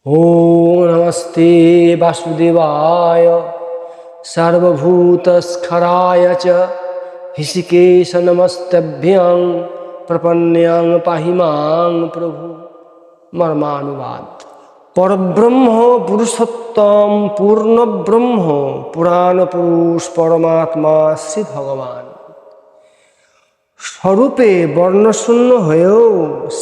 ॐ नमस्ते वासुदेवाय सर्वभूतस्खराय च ऋषिकेश नमस्तभ्यं प्रपन्यां पाहि मां प्रभु। मर्मानुवाद। परब्रह्म पुरुषोत्तम पूर्ण ब्रह्म पुराण पुरुष परमात्मा श्री भगवान স্বরূপে বর্ণশূন্য হয়েও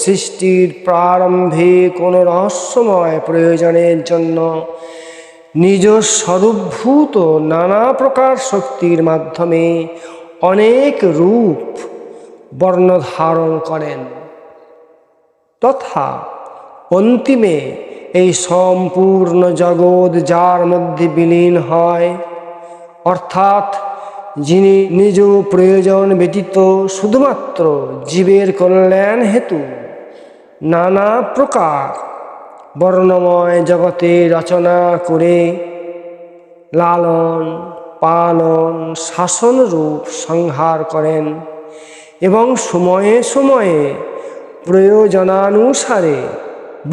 সৃষ্টির প্রারম্ভে কোনো রহস্যময় প্রয়োজনের জন্য নিজ স্বরূপভূত নানা প্রকার শক্তির মাধ্যমে অনেক রূপ বর্ণ ধারণ করেন, তথা অন্তিমে এই সম্পূর্ণ জগৎ যার মধ্যে বিলীন হয়, অর্থাৎ যিনি নিজ প্রয়োজন ব্যতীত শুধুমাত্র জীবের কল্যাণ হেতু নানা প্রকার বর্ণময় জগতে রচনা করে লালন পালন শাসন রূপ সংহার করেন এবং সময়ে সময়ে প্রয়োজনানুসারে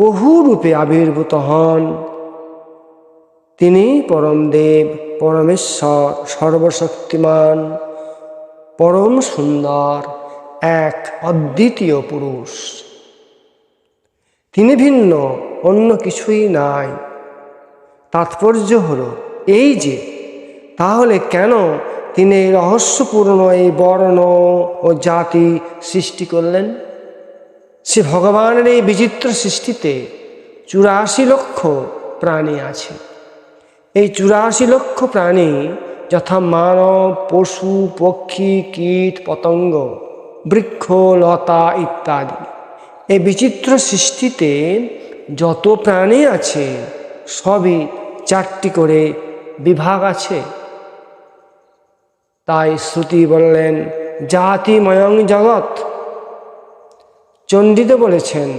বহু রূপে আবির্ভূত হন, তিনি পরমদেব, পরমেশ্বর, সর্বশক্তিমান, পরম সুন্দর, এক অদ্বিতীয় পুরুষ। তিনি ভিন্ন অন্য কিছুই নাই। তাৎপর্য হল এই যে, তাহলে কেন তিনি রহস্যপূর্ণ এই বর্ণ ও জাতি সৃষ্টি করলেন? সে ভগবানের এই বিচিত্র সৃষ্টিতে ৮৪ লক্ষ প্রাণী আছে। এই ৮৪ লক্ষ প্রাণী যথা মানব, পশু, পক্ষী, কীট, পতঙ্গ, বৃক্ষ, লতা ইত্যাদি। এই বিচিত্র সৃষ্টিতে যত প্রাণী আছে সবই ৪টি করে বিভাগ আছে। তাই শ্রুতি বললেন জাতিময়ং জগৎ। চণ্ডীতে বলেছেন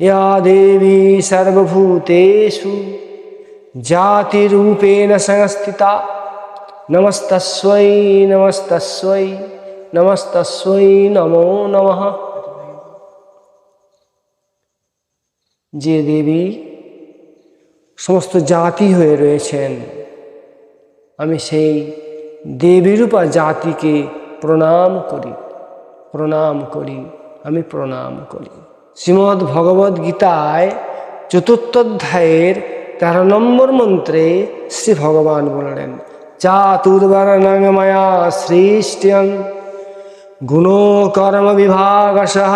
ইয়া দেবী সর্বভূতেষু জাতিরূপেণ সংস্থিতা নমস্তস্मै নমস্তস্मै নমস্তস্मै নমো নমঃ। যে দেবী সমস্ত জাতি হয়ে রয়েছেন, আমি সেই দেবীরূপা জাতিকে প্রণাম করি, আমি প্রণাম করি। শ্রীমদ্ ভগবদ্ গীতায় ৪র্থ অধ্যায়ের ১৩ নম্বর মন্ত্রে শ্রী ভগবান বললেন চাতুর্বর্ণং ময়া সৃষ্টং গুণকর্ম বিভাগশঃ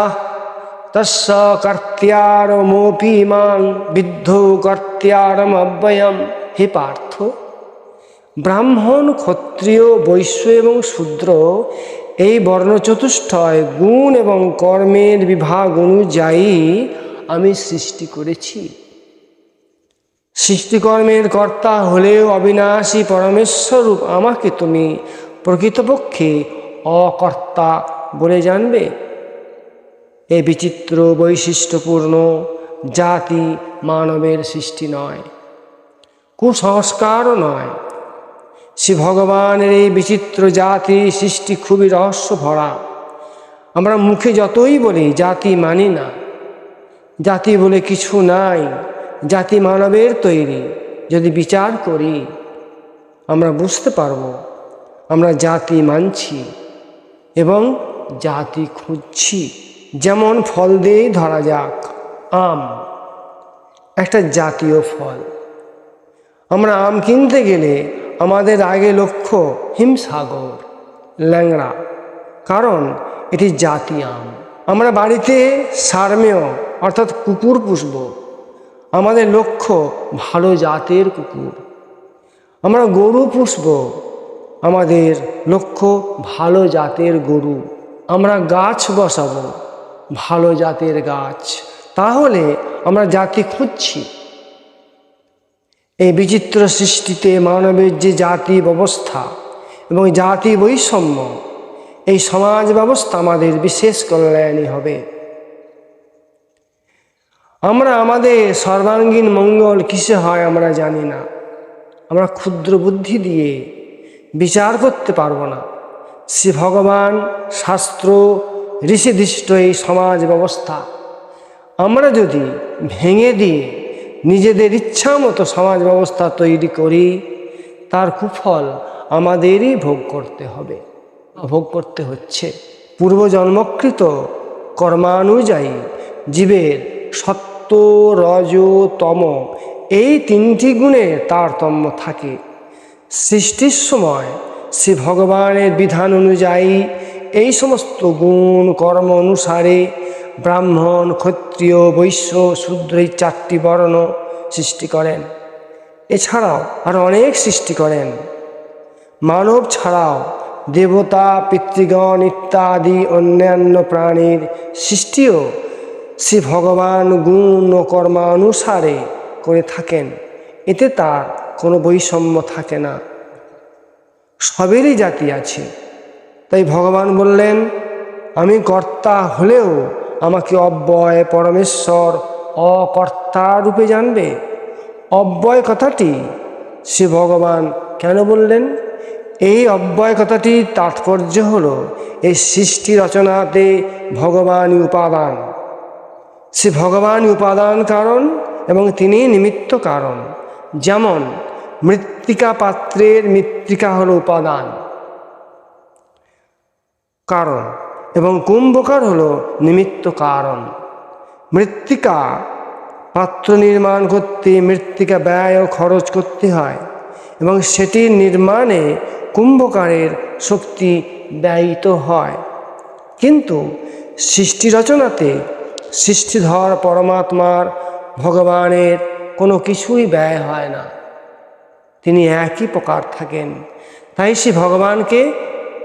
তস্য কর্ত্যারমপি মাং বিদ্ধো কর্ত্যারমব্যয়ম। হে পার্থ, ব্রাহ্মণ, ক্ষত্রিয়, বৈশ্য এবং শূদ্র এই বর্ণচতুষ্টয় গুণ এবং কর্মের বিভাগ অনুযায়ী আমি সৃষ্টি করেছি। সৃষ্টিকর্মের কর্তা হলেও অবিনাশী পরমেশ্বরূপ আমাকে তুমি প্রকৃতপক্ষে অকর্তা বলে জানবে। এই বিচিত্র বৈশিষ্ট্যপূর্ণ জাতি মানবের সৃষ্টি নয়, কুসংস্কারও নয়। শ্রী ভগবানের এই বিচিত্র জাতি সৃষ্টি খুবই রহস্য ভরা। আমরা মুখে যতই বলি জাতি মানি না, জাতি বলে কিছু নাই, জাতি মানবের তৈরি। যদি বিচার করি আমরা বুঝতে পারব আমরা জাতি মানছি এবং জাতি খুঁজছি। যেমন ফল দিয়েই ধরা যাক, আম একটা জাতীয় ফল। আমরা আম কিনতে গেলে আমাদের আগে লক্ষ্য হিমসাগর, ল্যাংড়া, কারণ এটি জাতি আম। আমরা বাড়িতে সারমেয় অর্থাৎ কুকুর পুষব, আমাদের লক্ষ্য ভালো জাতের কুকুর। আমরা গরু পুষব, আমাদের লক্ষ্য ভালো জাতের গরু। আমরা গাছ বসাবো, ভালো জাতের গাছ। তাহলে আমরা জাতি খুঁজছি। এই বিচিত্র সৃষ্টিতে মানবের যে জাতি ব্যবস্থা এবং জাতি বৈষম্য, এই সমাজ ব্যবস্থা আমাদের বিশেষ কল্যাণী হবে। আমরা আমাদের সর্বাঙ্গীন মঙ্গল কিসে হয় আমরা জানি না। আমরা ক্ষুদ্র বুদ্ধি দিয়ে বিচার করতে পারবো না। শ্রী ভগবান, শাস্ত্র, ঋষিধিষ্ঠ এই সমাজ ব্যবস্থা আমরা যদি ভেঙে দিয়ে নিজেদের ইচ্ছা মতো সমাজ ব্যবস্থা তৈরি করি, তার কুফল আমাদেরই ভোগ করতে হবে, ভোগ করতে হচ্ছে। পূর্বজন্মকৃত কর্মানুযায়ী জীবের সত্য, রজ, তম এই তিনটি গুণের তারতম্য থাকে। সৃষ্টির সময় শ্রী ভগবানের বিধান অনুযায়ী এই সমস্ত গুণ কর্ম অনুসারে ব্রাহ্মণ, ক্ষত্রিয়, বৈশ্য, শূদ্র এই 4টি বর্ণ সৃষ্টি করেন। এছাড়াও আরও অনেক সৃষ্টি করেন। মানব ছাড়াও দেবতা, পিতৃগণ ইত্যাদি অন্যান্য প্রাণীর সৃষ্টিও শ্রী ভগবান গুণ ও কর্মানুসারে করে থাকেন। এতে তার কোনো বৈষম্য থাকে না, সবেরই জাতি আছে। তাই ভগবান বললেন, আমি কর্তা হলেও আমাকে অব্যয় পরমেশ্বর অকর্তা রূপে জানবে। অব্যয় কথাটি শ্রী ভগবান কেন বললেন? এই অব্যয় কথাটির তাৎপর্য হলো এই সৃষ্টি রচনাতে ভগবানই উপাদান। শ্রী ভগবানই উপাদান কারণ এবং তিনি নিমিত্ত কারণ। যেমন মৃত্তিকা পাত্রের মৃত্তিকা হলো উপাদান কারণ এবং কুম্ভকার হলো নিমিত্ত কারণ। মৃত্তিকা পাত্র নির্মাণ করতে মৃত্তিকা ব্যয় ও খরচ করতে হয় এবং সেটির নির্মাণে কুম্ভকারের শক্তি ব্যয়িত হয়। কিন্তু সৃষ্টি রচনাতে সৃষ্টিধর পরমাত্মার ভগবানের কোনো কিছুই ব্যয় হয় না, তিনি একই প্রকার থাকেন। তাই সে ভগবানকে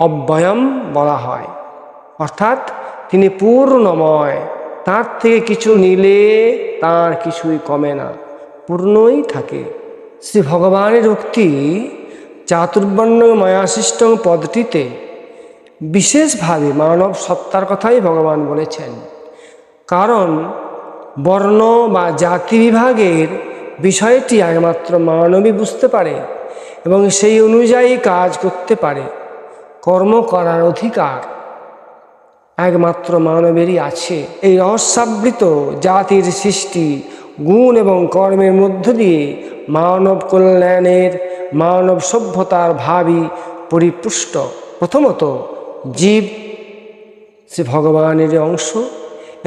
অব্যয়ম বলা হয়, অর্থাৎ তিনি পূর্ণময়। তার থেকে কিছু নিলে তার কিছুই কমে না, পূর্ণই থাকে। শ্রী ভগবানের উক্তি চাতুর্বর্ণ মায়াসৃষ্ট পদটিতে বিশেষভাবে মানব সত্তার কথাই ভগবান বলেছেন। কারণ বর্ণ বা জাতি বিভাগের বিষয়টি একমাত্র মানবই বুঝতে পারে এবং সেই অনুযায়ী কাজ করতে পারে। কর্ম করার অধিকার একমাত্র মানবেরই আছে। এই রহস্যাবৃত জাতির সৃষ্টি গুণ এবং কর্মের মধ্য দিয়ে মানব কল্যাণের, মানব সভ্যতার ভাবই পরিপুষ্ট। প্রথমত জীব সে ভগবানের অংশ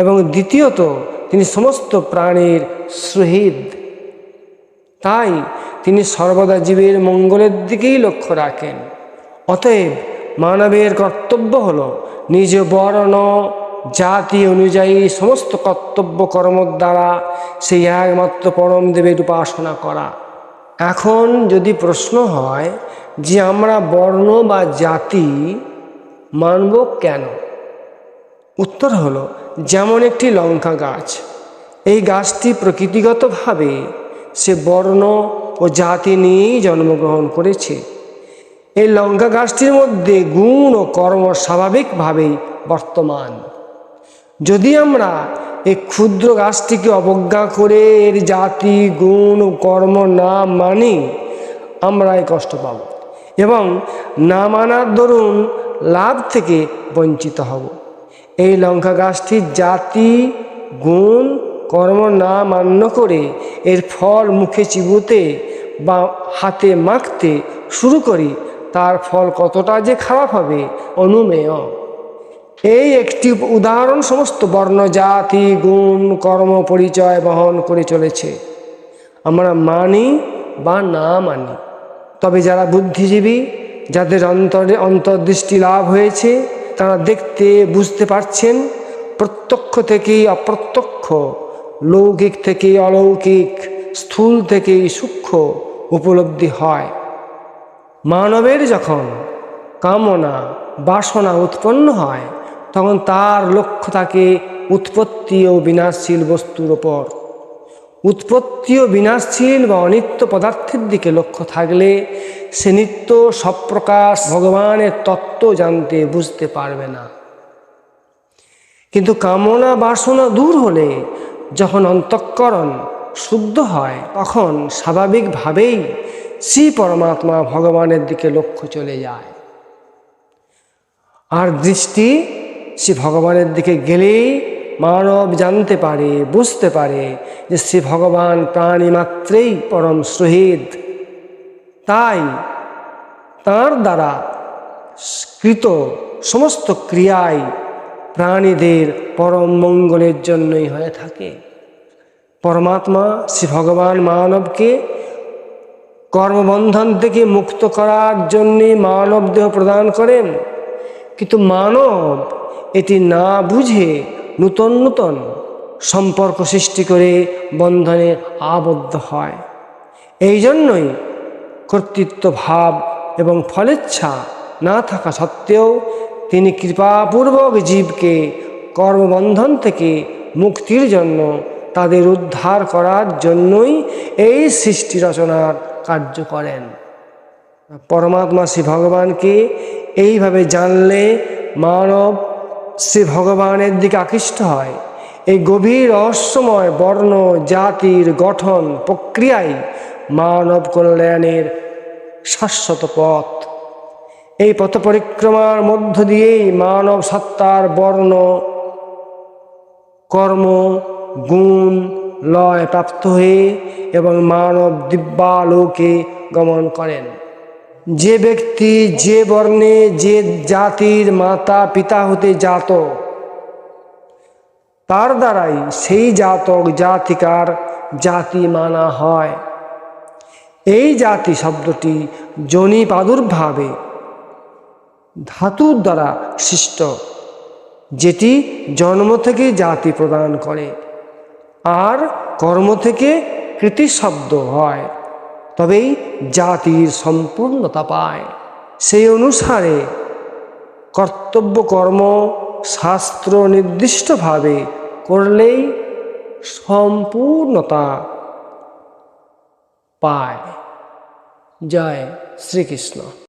এবং দ্বিতীয়ত তিনি সমস্ত প্রাণীর সুহৃদ। তাই তিনি সর্বদা জীবের মঙ্গলের দিকেই লক্ষ্য রাখেন। অতএব মানবের কর্তব্য হল নিজ বর্ণ জাতি অনুযায়ী সমস্ত কর্তব্য কর্মের দ্বারা সেই একমাত্র পরম দেবের উপাসনা করা। এখন যদি প্রশ্ন হয় যে আমরা বর্ণ বা জাতি মানব কেন? উত্তর হলো, যেমন একটি লঙ্কা গাছ, এই গাছটি প্রকৃতিগতভাবে সে বর্ণ ও জাতি নিয়েই জন্মগ্রহণ করেছে। এই লঙ্কা গাছটির মধ্যে গুণ ও কর্ম স্বাভাবিকভাবেই বর্তমান। যদি আমরা এই ক্ষুদ্র গাছটিকে অবজ্ঞা করে এর জাতি গুণ ও কর্ম না মানি, আমরাই কষ্ট পাব এবং না মানার দরুন লাভ থেকে বঞ্চিত হব। এই লঙ্কা গাছটির জাতি গুণ কর্ম না মান্য করে এর ফল মুখে চিবুতে বা হাতে মাখতে শুরু করি, তার ফল কতটা যে খারাপ হবে অনুমেয়। এই একটি উদাহরণ সমস্ত বর্ণ জাতি গুণ কর্ম পরিচয় বহন করে চলেছে, আমরা মানি বা না মানি। তবে যারা বুদ্ধিজীবী, যাদের অন্তর্দৃষ্টি লাভ হয়েছে, তারা দেখতে বুঝতে পারছেন প্রত্যক্ষ থেকেই অপ্রত্যক্ষ, লৌকিক থেকে অলৌকিক, স্থূল থেকে সূক্ষ্ম উপলব্ধি হয়। মানবের যখন কামনা বাসনা উৎপন্ন হয় তখন তার লক্ষ্য থাকে উৎপত্তি ও বিনাশশীল বস্তুর ওপর। উৎপত্তি ও বিনাশশীল বা অনিত্য পদার্থের দিকে লক্ষ্য থাকলে সে নিত্য সপ্রকাশ ভগবানের তত্ত্ব জানতে বুঝতে পারবে না। কিন্তু কামনা বাসনা দূর হলে, যখন অন্তঃকরণ শুদ্ধ হয়, তখন স্বাভাবিকভাবেই শ্রী পরমাত্মা ভগবানের দিকে লক্ষ্য চলে যায়। আর দৃষ্টি শ্রী ভগবানের দিকে গেলেই মানব জানতে পারে, বুঝতে পারে যে শ্রী ভগবান প্রাণী মাত্রেই পরম সুহৃদ। তাই তাঁর দ্বারা কৃত সমস্ত ক্রিয়াই প্রাণীদের পরম মঙ্গলের জন্যই হয়ে থাকে। পরমাত্মা শ্রী ভগবান মানবকে কর্মবন্ধন থেকে মুক্ত করার জন্যে মানব দেহ প্রদান করেন, কিন্তু মানব এটি না বুঝে নূতন নূতন সম্পর্ক সৃষ্টি করে বন্ধনে আবদ্ধ হয়। এই জন্যই কর্তৃত্ব ভাব এবং ফলেচ্ছা না থাকা সত্ত্বেও তিনি কৃপাপূর্বক জীবকে কর্মবন্ধন থেকে মুক্তির জন্য তাদের উদ্ধার করার জন্যই এই সৃষ্টি রচনার কার্য করেন। পরমাত্মা শ্রী ভগবানকে এইভাবে জানলে মানব শ্রী ভগবানের দিকে আকৃষ্ট হয়। এই গভীর রহস্যময় বর্ণ জাতির গঠন প্রক্রিয়ায় মানব কল্যাণের শাশ্বত পথ। এই পথ পরিক্রমার মধ্য দিয়েই মানব সত্তার বর্ণ কর্ম গুণ লয় প্রাপ্ত হয়ে এবং মানব দিব্যালোকে গমন করেন। যে ব্যক্তি যে বর্ণে যে জাতির মাতা পিতা হতে জাত, তার দ্বারাই সেই জাতক জাতিকার জাতি মানা হয়। এই জাতি শব্দটি যোনি প্রাদুর্ভাবে ধাতুর দ্বারা সৃষ্ট, যেটি জন্ম থেকে জাতি প্রদান করে আর কর্ম থেকে কৃতি শব্দ হয়, তবেই জাতির সম্পূর্ণতা পায়। সেই অনুসারে কর্তব্য কর্ম শাস্ত্র নির্দিষ্টভাবে করলেই সম্পূর্ণতা পায়। জয় শ্রীকৃষ্ণ।